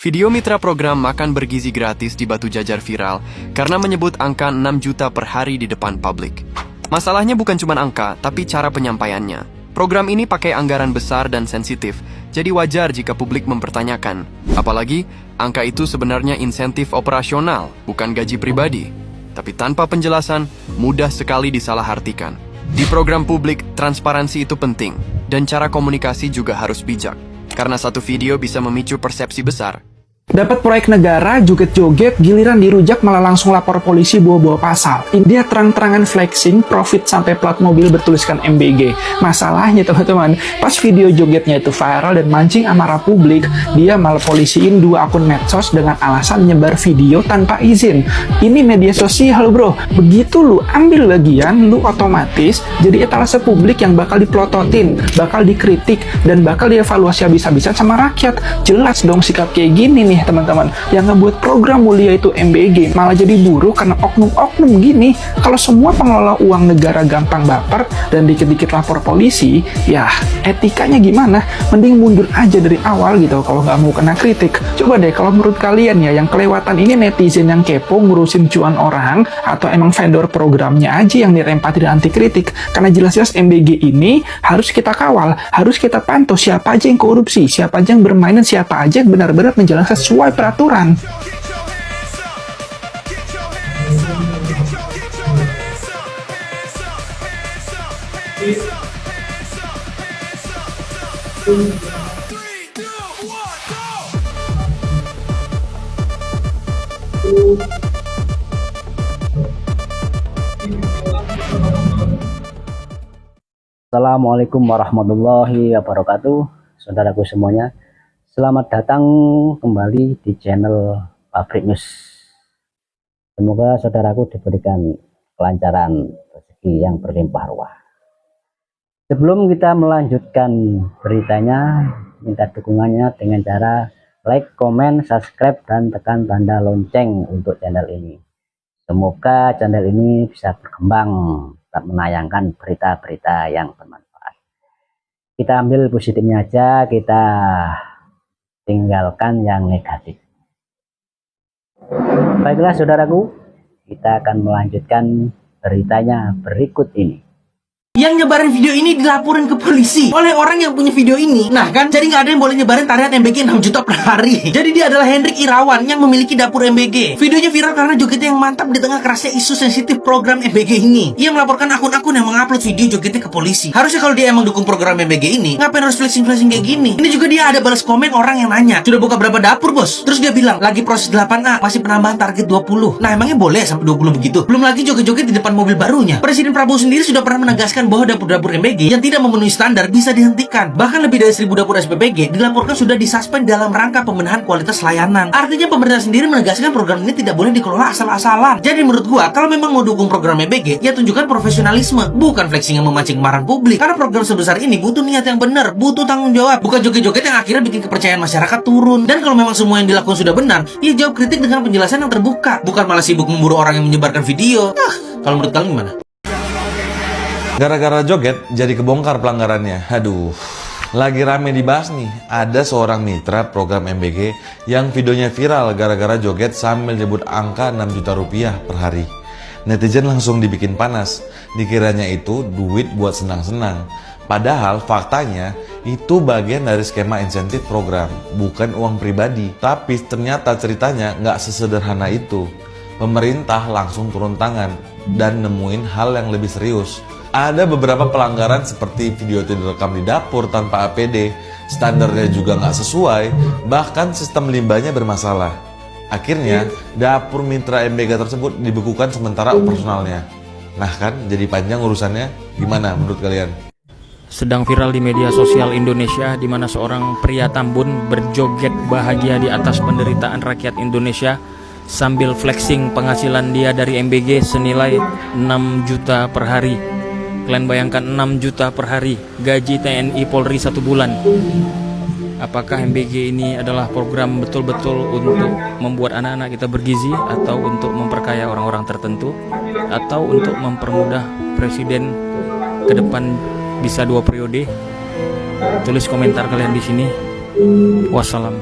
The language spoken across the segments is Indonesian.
Video mitra program makan bergizi gratis di Batu Jajar viral karena menyebut angka 6 juta per hari di depan publik. Masalahnya bukan cuma angka, tapi cara penyampaiannya. Program ini pakai anggaran besar dan sensitif, jadi wajar jika publik mempertanyakan. Apalagi, angka itu sebenarnya insentif operasional, bukan gaji pribadi. Tapi tanpa penjelasan, mudah sekali disalahartikan. Di program publik, transparansi itu penting, dan cara komunikasi juga harus bijak. Karena satu video bisa memicu persepsi besar. Dapat proyek negara, joget-joget, giliran dirujak malah langsung lapor polisi bawa-bawa pasal. Dia terang-terangan flexing, profit sampai plat mobil bertuliskan MBG. Masalahnya teman-teman, pas video jogetnya itu viral dan mancing amarah publik, dia malah polisiin 2 akun medsos dengan alasan nyebar video tanpa izin. Ini media sosial bro, begitu lu ambil bagian, lu otomatis jadi etalase publik yang bakal dipelototin, bakal dikritik, dan bakal dievaluasi habis-habisan sama rakyat. Jelas dong sikap kayak gini nih teman-teman, yang ngebuat program mulia itu MBG malah jadi buruk karena oknum-oknum gini. Kalau semua pengelola uang negara gampang baper dan dikit-dikit lapor polisi, ya etikanya gimana? Mending mundur aja dari awal gitu kalau nggak mau kena kritik. Coba deh kalau menurut kalian ya, yang kelewatan ini netizen yang kepo ngurusin cuan orang, atau emang vendor programnya aja yang dirempati dan anti kritik? Karena jelas-jelas MBG ini harus kita kawal, harus kita pantau siapa aja yang korupsi, siapa aja yang bermain, dan siapa aja yang benar-benar menjalankan sesuai peraturan. Assalamualaikum warahmatullahi wabarakatuh, saudaraku semuanya. Selamat datang kembali di channel Pabrik News. Semoga saudaraku diberikan kelancaran rezeki yang berlimpah ruah. Sebelum kita melanjutkan beritanya, minta dukungannya dengan cara like, komen, subscribe, dan tekan tanda lonceng untuk channel ini. Semoga channel ini bisa berkembang, tetap menayangkan berita-berita yang bermanfaat. Kita ambil positifnya aja, kita tinggalkan yang negatif. Baiklah saudaraku, kita akan melanjutkan beritanya berikut ini. Yang nyebarin video ini dilaporin ke polisi oleh orang yang punya video ini. Nah kan, jadi nggak ada yang boleh nyebarin tarian MBG 6 juta per hari. Jadi dia adalah Hendrik Irawan yang memiliki dapur MBG. Videonya viral karena jogetnya yang mantap di tengah kerasnya isu sensitif program MBG ini. Ia melaporkan akun-akun yang mengupload video jogetnya ke polisi. Harusnya kalau dia emang dukung program MBG ini, ngapain harus flexing-flexing kayak gini? Ini juga dia ada balas komen orang yang nanya, sudah buka berapa dapur bos? Terus dia bilang, lagi proses 8A, masih penambahan target 20. Nah emangnya boleh sampai 20 begitu? Belum lagi joget-joget di depan mobil barunya. Presiden Prabowo sendiri sudah pernah menegaskan bahwa dapur-dapur MBG yang tidak memenuhi standar bisa dihentikan. Bahkan lebih dari 1000 dapur SPBG dilaporkan sudah disuspend dalam rangka pembenahan kualitas layanan. Artinya pemerintah sendiri menegaskan program ini tidak boleh dikelola asal-asalan. Jadi menurut gua, kalau memang mau dukung program MBG, ya tunjukkan profesionalisme, bukan flexing yang memancing kemarahan publik. Karena program sebesar ini butuh niat yang benar, butuh tanggung jawab, bukan joget-joget yang akhirnya bikin kepercayaan masyarakat turun. Dan kalau memang semua yang dilakukan sudah benar, ya jawab kritik dengan penjelasan yang terbuka, bukan malah sibuk memburu orang yang menyebarkan video. Kalau menurut kalian gimana? Gara-gara joget, jadi kebongkar pelanggarannya. Aduh, lagi rame dibahas nih. Ada seorang mitra program MBG yang videonya viral gara-gara joget sambil nyebut angka 6 juta rupiah per hari. Netizen langsung dibikin panas. Dikiranya itu duit buat senang-senang. Padahal faktanya itu bagian dari skema insentif program, bukan uang pribadi. Tapi ternyata ceritanya nggak sesederhana itu. Pemerintah langsung turun tangan dan nemuin hal yang lebih serius. Ada beberapa pelanggaran seperti video itu direkam di dapur tanpa APD, standarnya juga nggak sesuai, bahkan sistem limbahnya bermasalah. Akhirnya, dapur mitra MBG tersebut dibekukan sementara operasionalnya. Nah kan, jadi panjang urusannya. Gimana menurut kalian? Sedang viral di media sosial Indonesia, di mana seorang pria Tambun berjoget bahagia di atas penderitaan rakyat Indonesia sambil flexing penghasilan dia dari MBG senilai 6 juta per hari. Kalian bayangkan 6 juta per hari, gaji TNI Polri 1 bulan. Apakah MBG ini adalah program betul-betul untuk membuat anak-anak kita bergizi, atau untuk memperkaya orang-orang tertentu, atau untuk mempermudah presiden ke depan bisa 2 periode? Tulis komentar kalian di sini. Wassalam.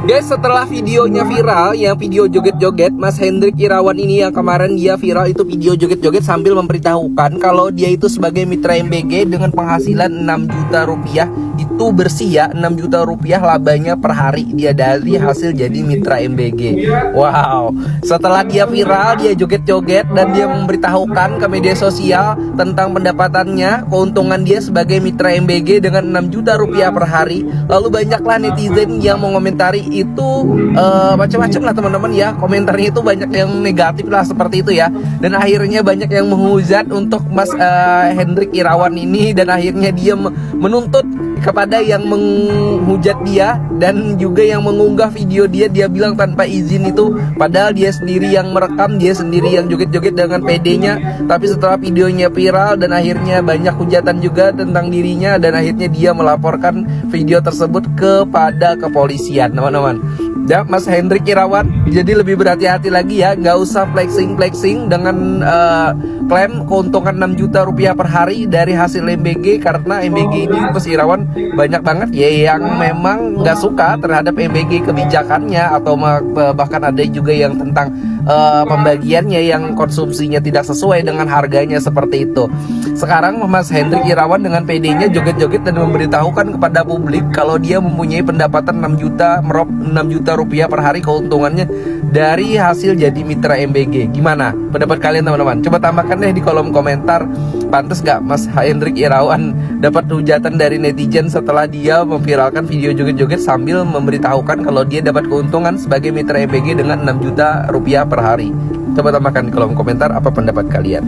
Guys, setelah videonya viral, yang video joget-joget, Mas Hendrik Irawan ini yang kemarin dia viral itu video joget-joget sambil memberitahukan kalau dia itu sebagai mitra MBG dengan penghasilan 6 juta rupiah. Itu bersih ya, 6 juta rupiah labanya per hari dia dari hasil jadi mitra MBG. Wow, setelah dia viral, dia joget-joget dan dia memberitahukan ke media sosial tentang pendapatannya, keuntungan dia sebagai mitra MBG dengan 6 juta rupiah per hari. Lalu banyaklah netizen yang mengomentari itu macam-macam lah teman-teman ya. Komentarnya itu banyak yang negatif lah seperti itu ya. Dan akhirnya banyak yang menghujat untuk Mas Hendrik Irawan ini. Dan akhirnya dia menuntut kepada yang menghujat dia dan juga yang mengunggah video dia bilang tanpa izin itu, padahal dia sendiri yang merekam, dia sendiri yang joget-joget dengan PD-nya. Tapi setelah videonya viral dan akhirnya banyak hujatan juga tentang dirinya, dan akhirnya dia melaporkan video tersebut kepada kepolisian teman-teman. Ya, Mas Hendrik Irawan jadi lebih berhati-hati lagi ya, nggak usah flexing dengan klaim keuntungan 6 juta rupiah per hari dari hasil MBG, karena MBG ini Mas Irawan banyak banget ya yang memang nggak suka terhadap MBG kebijakannya, atau bahkan ada juga yang tentang pembagiannya yang konsumsinya tidak sesuai dengan harganya seperti itu. Sekarang Mas Hendrik Irawan dengan PD-nya joget-joget dan memberitahukan kepada publik kalau dia mempunyai pendapatan 6 juta rupiah per hari keuntungannya dari hasil jadi mitra MBG. Gimana pendapat kalian teman-teman? Coba tambahkan deh di kolom komentar. Pantes gak Mas Hendrik Irawan dapat hujatan dari netizen setelah dia memviralkan video joget-joget sambil memberitahukan kalau dia dapat keuntungan sebagai mitra MBG dengan 6 juta rupiah per hari? Coba tambahkan di kolom komentar apa pendapat kalian.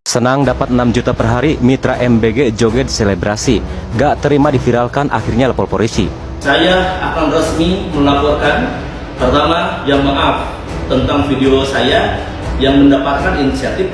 Senang dapat 6 juta per hari, mitra MBG joget selebrasi. Gak terima diviralkan, akhirnya lapor polisi. Saya akan resmi melaporkan, pertama yang maaf tentang video saya yang mendapatkan inisiatif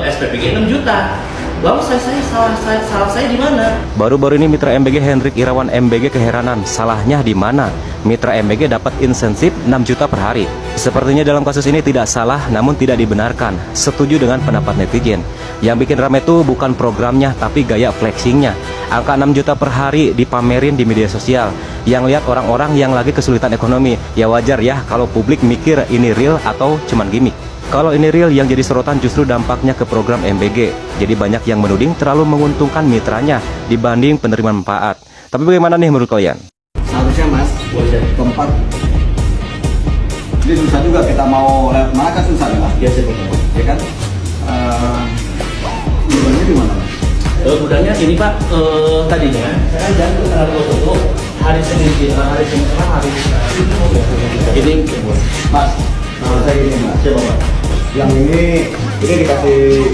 SPPG 6 juta. Lalu salah saya di mana? Baru-baru ini mitra MBG Hendrik Irawan MBG keheranan, salahnya di mana? Mitra MBG dapat insentif 6 juta per hari. Sepertinya dalam kasus ini tidak salah, namun tidak dibenarkan. Setuju dengan pendapat netizen. Yang bikin rame tuh bukan programnya, tapi gaya flexingnya. Angka 6 juta per hari dipamerin di media sosial. Yang lihat orang-orang yang lagi kesulitan ekonomi. Ya wajar ya kalau publik mikir ini real atau cuman gimmick. Kalau ini real, yang jadi sorotan justru dampaknya ke program MBG. Jadi banyak yang menuding terlalu menguntungkan mitranya dibanding penerima manfaat. Tapi bagaimana nih menurut kalian? Seharusnya Mas, tempat ini susah juga, kita mau lewat mana kan susah ya Mas? Ya, Ya kan? Gudangnya di mana Mas? Gudangnya ini Pak, tadinya saya jangan terlalu tutup hari Senin ini Mas, kalau saya ini Mas, siapa Pak? yang ini dikasih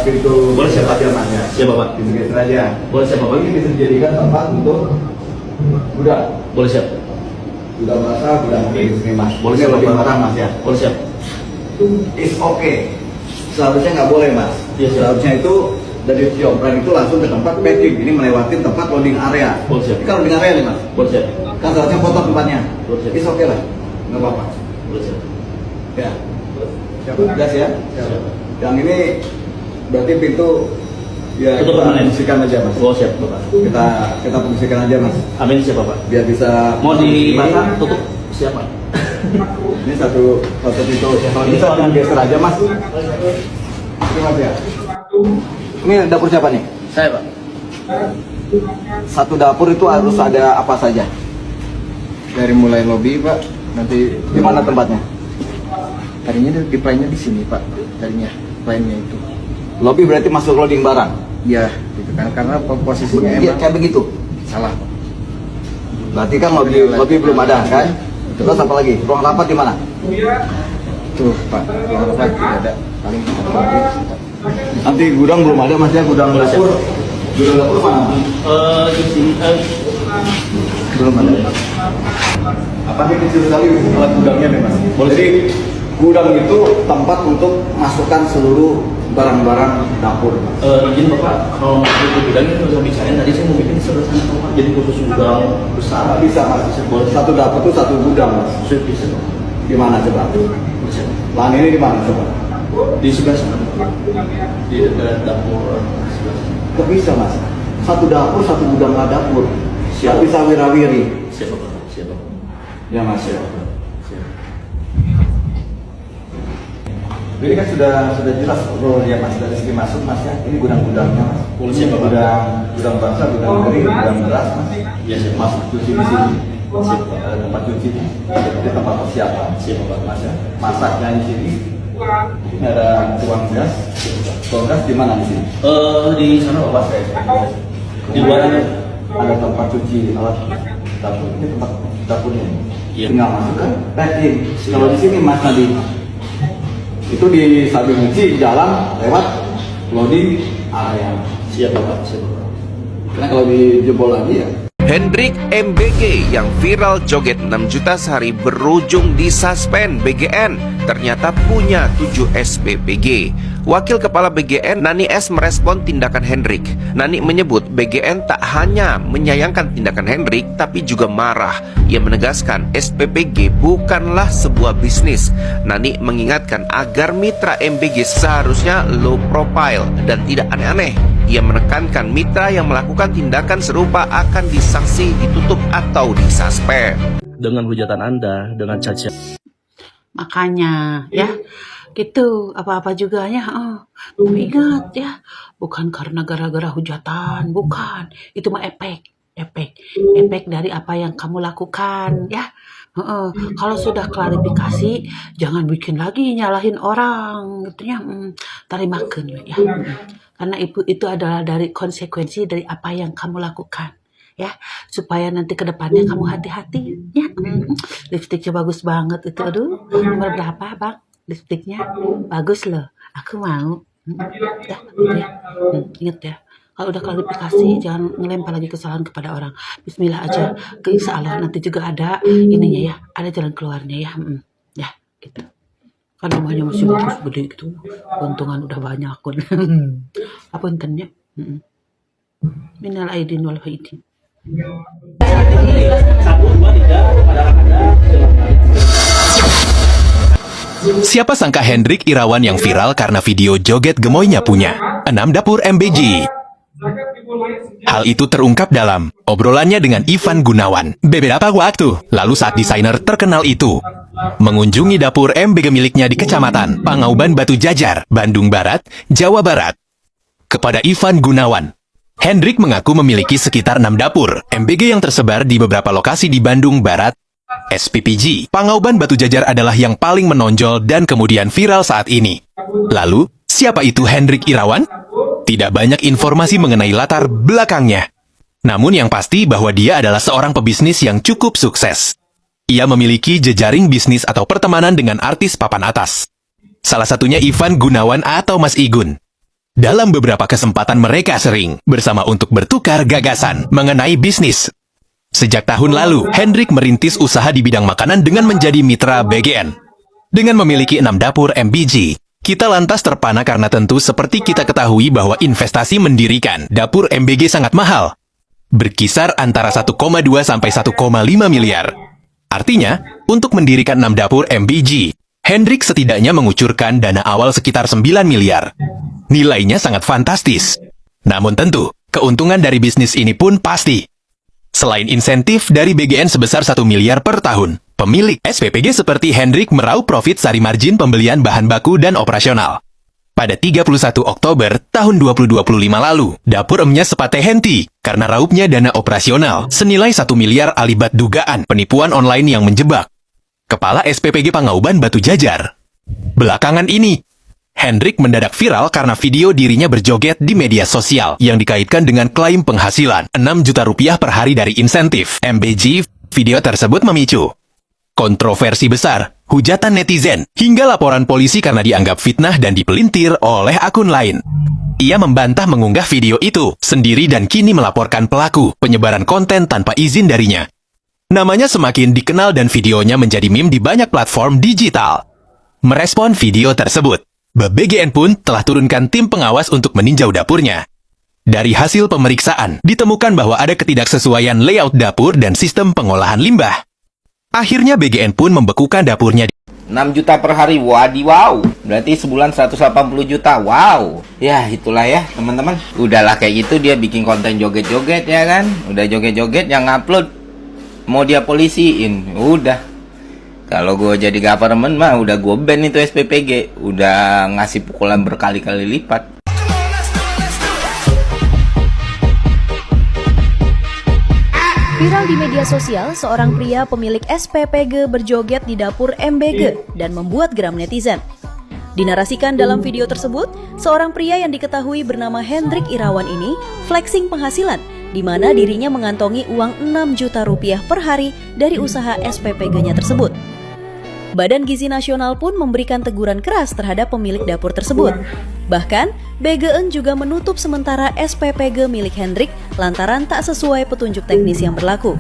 pintu Boleh siapa? aja Mas ya? Siapa Pak? Pintu geser aja. Boleh siapa Pak? Ini bisa dijadikan tempat untuk gudang. Boleh siap. Gudang basah, gudang di sini Mas. Boleh Ini siap lebih Pak? murah Mas ya. Boleh siap. It's okay. Seharusnya nggak boleh Mas. Iya, siap. Seharusnya itu dari Ciopran itu langsung ke tempat packing. Ini melewati tempat loading area. Boleh siap. Ini kan loading area nih Mas. Boleh siap. Kan seharusnya kotor tempatnya. Boleh siap. It's okay lah. Nggak apa-apa. Boleh siap. Ya. Gas ya. Yang ini berarti pintu ya Tutup kita permanen. fungsikan aja Mas. Oh siap Bapak. Kita fungsikan aja Mas. Amin siapa Pak? Biar bisa Mau dibakar tutup siapa? Ini satu pintu. Kalau bisa dengan geser aja Mas. Ini Mas ya. Ini dapur siapa nih? Saya Pak. Satu dapur itu harus ada apa saja? Dari mulai lobby Pak, nanti Di mana tempatnya? tadinya di plan-nya di sini Pak, tadinya plan-nya itu. Lobby berarti masuk loading barang. Iya, gitu kan, karena posisinya Iya, emang kayak begitu. salah Pak. Berarti kan lobby belum ada kan? Terus apa lagi? Ruang rapat di mana? Tuh Pak, ruang rapat tidak ada, paling lobby. Nanti gudang belum ada Mas ya, gudang dapur. Gudang dapur mana? Di sini. Belum ada. Apa nih kecil sekali alat gudangnya nih Mas? Jadi gudang itu tempat untuk masukkan seluruh barang-barang dapur. Izin Bapak, kalau mau ke gudang ini bisa bicarain tadi saya mau bikin sebelah sana Bapak, jadi khusus gudang besar. Nggak bisa Mas. Satu dapur itu satu gudang Mas. Saya bisa Pak. Di mana coba? Bisa. Lahan ini di mana coba? Di sebelah sana. Di dekat dapur sebelah sana. Nggak bisa Mas. Satu dapur satu gudang lah dapur. Nggak bisa wirawiri. Siapa Pak? Siapa? Ya Mas ya. Ini kan sudah jelas role ya Mas, dari segi masuk Mas ya. Ini gudang-gudangnya Mas. Ini gudang bangsa, gudang kering, gudang beras Mas. Iya, masuk cuci di sini. Ada tempat cuci, jadi tempat persiapan. Mas ya. Masaknya di sini. Ini ada tuang gas. Tuang gas di mana di sini? Di sana Bapak. Di luar itu ada tempat cuci alat dapur. Ini tempat dapurnya. Iya. Tinggal masukkan, packing. Kalau di sini Mas tadi itu di sambil cuci jalan lewat loading area. siap Bapak, siap Bapak. Karena kalau dijebol lagi ya. Hendrik MBG yang viral joget 6 juta sehari berujung disuspend BGN. Ternyata punya 7 SPPG. Wakil Kepala BGN Nani S merespon tindakan Hendrik. Nani menyebut BGN tak hanya menyayangkan tindakan Hendrik, tapi juga marah. Ia menegaskan SPPG bukanlah sebuah bisnis. Nani mengingatkan agar mitra MBG seharusnya low profile dan tidak aneh-aneh. Ia menekankan mitra yang melakukan tindakan serupa akan disanksi, ditutup atau disuspend. Dengan hujatan Anda, dengan cacian Makanya ya gitu apa-apa juga ya. Tapi ingat ya, bukan karena gara-gara hujatan, bukan. Itu mah efek dari apa yang kamu lakukan ya. Kalau sudah klarifikasi, jangan bikin lagi nyalahin orang gitu ya. Tarimakeun ya. Karena itu adalah dari konsekuensi dari apa yang kamu lakukan. Ya, supaya nanti ke depannya kamu hati-hati ya. Lipstiknya bagus banget itu. Aduh, nomor berapa Bang? Lipstiknya bagus loh. Aku mau. Ya, ya. Ingat ya. Kalau udah klarifikasi, jangan ngelempar lagi kesalahan kepada orang. Bismillah aja. Insya Allah nanti juga ada ininya ya. Ada jalan keluarnya ya. Ya, gitu. Kan rumahnya masih bagus gede gitu. Untungan udah banyak pun. Apa intinya? Minal aidin wal faidin. Siapa sangka Hendrik Irawan yang viral karena video joget gemoynya punya 6 dapur MBG. Hal itu terungkap dalam obrolannya dengan Ivan Gunawan beberapa waktu lalu saat desainer terkenal itu mengunjungi dapur MBG miliknya di Kecamatan Pangauban Batu Jajar, Bandung Barat, Jawa Barat. Kepada Ivan Gunawan, Hendrik mengaku memiliki sekitar 6 dapur MBG yang tersebar di beberapa lokasi di Bandung Barat. SPPG Pangauban Batu Jajar adalah yang paling menonjol dan kemudian viral saat ini. Lalu, siapa itu Hendrik Irawan? Tidak banyak informasi mengenai latar belakangnya. Namun yang pasti bahwa dia adalah seorang pebisnis yang cukup sukses. Ia memiliki jejaring bisnis atau pertemanan dengan artis papan atas. Salah satunya Ivan Gunawan atau Mas Igun. Dalam beberapa kesempatan mereka sering bersama untuk bertukar gagasan mengenai bisnis. Sejak tahun lalu, Hendrik merintis usaha di bidang makanan dengan menjadi mitra BGN. Dengan memiliki 6 dapur MBG, kita lantas terpana karena tentu seperti kita ketahui bahwa investasi mendirikan dapur MBG sangat mahal. Berkisar antara 1,2 sampai 1,5 miliar. Artinya, untuk mendirikan 6 dapur MBG, Hendrik setidaknya mengucurkan dana awal sekitar 9 miliar. Nilainya sangat fantastis. Namun tentu, keuntungan dari bisnis ini pun pasti. Selain insentif dari BGN sebesar 1 miliar per tahun, pemilik SPPG seperti Hendrik meraup profit sari margin pembelian bahan baku dan operasional. Pada 31 Oktober tahun 2025 lalu, dapur emnya sepatah henti karena raupnya dana operasional senilai 1 miliar alibat dugaan penipuan online yang menjebak Kepala SPPG Pangauban Batu Jajar. Belakangan ini, Hendrik mendadak viral karena video dirinya berjoget di media sosial yang dikaitkan dengan klaim penghasilan 6 juta rupiah per hari dari insentif MBG. Video tersebut memicu kontroversi besar, hujatan netizen, hingga laporan polisi karena dianggap fitnah dan dipelintir oleh akun lain. Ia membantah mengunggah video itu sendiri dan kini melaporkan pelaku penyebaran konten tanpa izin darinya. Namanya semakin dikenal dan videonya menjadi meme di banyak platform digital. Merespon video tersebut, BGN pun telah turunkan tim pengawas untuk meninjau dapurnya. Dari hasil pemeriksaan, ditemukan bahwa ada ketidaksesuaian layout dapur dan sistem pengolahan limbah. Akhirnya BGN pun membekukan dapurnya. 6 juta per hari, wadiwaw. Berarti sebulan 180 juta, wow. Ya itulah ya teman-teman. Udahlah kayak gitu dia bikin konten joget-joget ya kan. Udah joget-joget yang ngupload mau dia polisiin, udah. Kalau gue jadi government mah udah gue ban itu SPPG, udah ngasih pukulan berkali-kali lipat. Viral di media sosial, seorang pria pemilik SPPG berjoget di dapur MBG dan membuat geram netizen. Dinarasikan dalam video tersebut, seorang pria yang diketahui bernama Hendrik Irawan ini flexing penghasilan, di mana dirinya mengantongi uang 6 juta rupiah per hari dari usaha SPPG-nya tersebut. Badan Gizi Nasional pun memberikan teguran keras terhadap pemilik dapur tersebut. Bahkan, BGN juga menutup sementara SPPG milik Hendrik lantaran tak sesuai petunjuk teknis yang berlaku.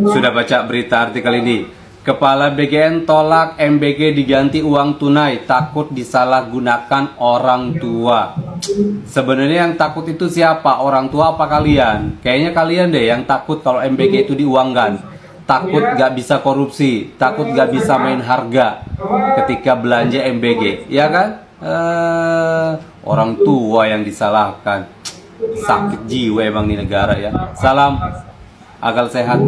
Sudah baca berita artikel ini? Kepala BGN tolak MBG diganti uang tunai, takut disalahgunakan orang tua. Sebenarnya yang takut itu siapa? Orang tua apa kalian? Kayaknya kalian deh yang takut kalau MBG itu diuangkan. Takut gak bisa korupsi, takut gak bisa main harga ketika belanja MBG, ya kan? Orang tua yang disalahkan. Sakit jiwa emang di negara ya. Salam akal sehat.